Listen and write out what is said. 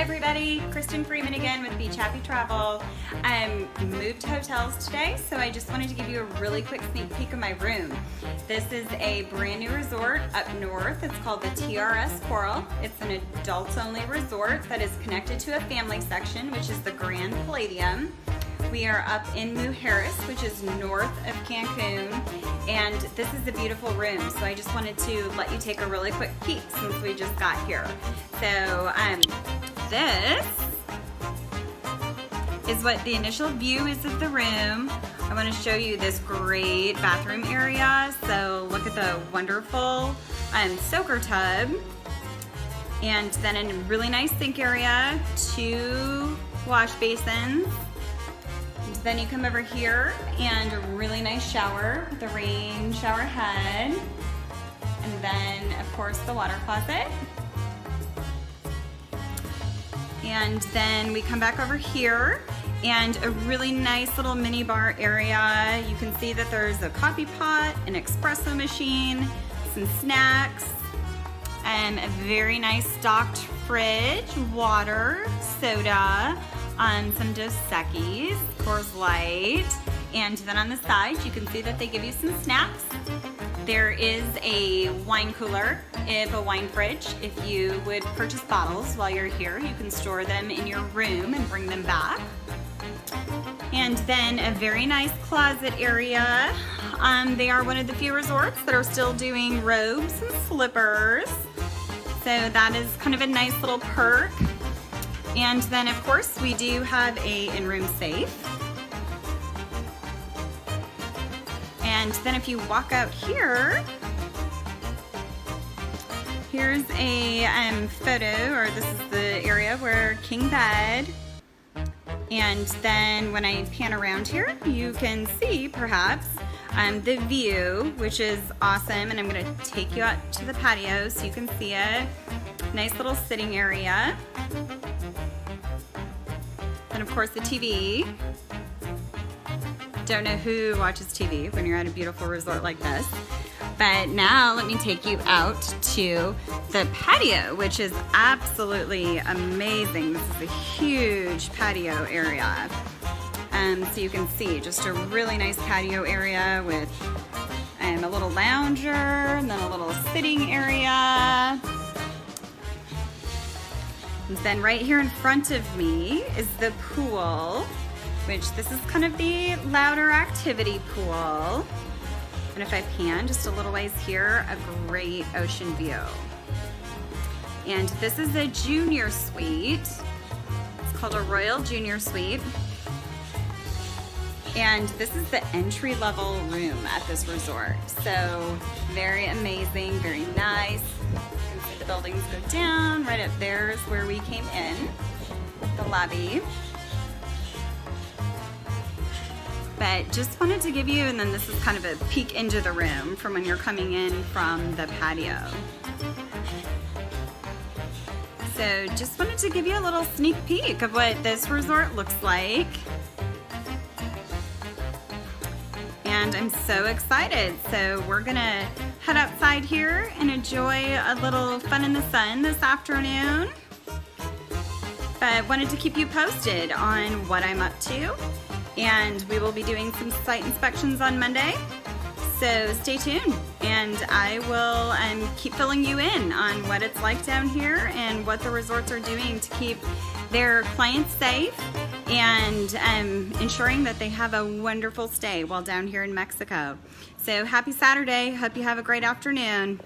everybody, Kristen Freeman again with Beach Happy Travel. Moved hotels today, so I just wanted to give you a really quick sneak peek of my room. This is a brand new resort up north. It's called the TRS Coral. It's an adults only resort that is connected to a family section, which is the Grand Palladium. We are up in Mujeres, which is north of Cancun, and this is a beautiful room, so I just wanted to let you take a really quick peek since we just got here. So this is what the initial view is of the room. I want to show you this great bathroom area. So look at the wonderful soaker tub, and then a really nice sink area, 2 wash basins. Then you come over here and a really nice shower with a rain shower head. And then, of course, the water closet. And then we come back over here and a really nice little mini bar area. You can see that there's a coffee pot, an espresso machine, some snacks, and a very nice stocked fridge, water, soda, some Dos Equis, Coors Light, and then on the side you can see that they give you some snacks. There is a wine cooler, a wine fridge. If you would purchase bottles while you're here, you can store them in your room and bring them back. And then a very nice closet area. They are one of the few resorts that are still doing robes and slippers. So that is kind of a nice little perk. And then, of course, we do have a in-room safe. And then if you walk out here, here's a photo, or this is the area where king bed. And then when I pan around here, you can see perhaps the view, which is awesome. And I'm going to take you out to the patio so you can see it. Nice little sitting area. And of course the TV. Don't know who watches TV when you're at a beautiful resort like this. But now let me take you out to the patio, which is absolutely amazing. This is a huge patio area. So you can see just a really nice patio area with a little lounger and then a little sitting area. And then right here in front of me is the pool, which this is kind of the louder activity pool. And if I pan just a little ways here, a great ocean view. And this is a junior suite. It's called a Royal Junior Suite. And this is the entry-level room at this resort. So very amazing, very nice. You can see the buildings go down. Right up there is where we came in, the lobby. But just wanted to give you, and then this is kind of a peek into the room from when you're coming in from the patio. So just wanted to give you a little sneak peek of what this resort looks like. And I'm so excited. So we're gonna head outside here and enjoy a little fun in the sun this afternoon. But wanted to keep you posted on what I'm up to. And we will be doing some site inspections on Monday. So stay tuned, and I will keep filling you in on what it's like down here and what the resorts are doing to keep their clients safe and ensuring that they have a wonderful stay while down here in Mexico. So happy Saturday. Hope you have a great afternoon.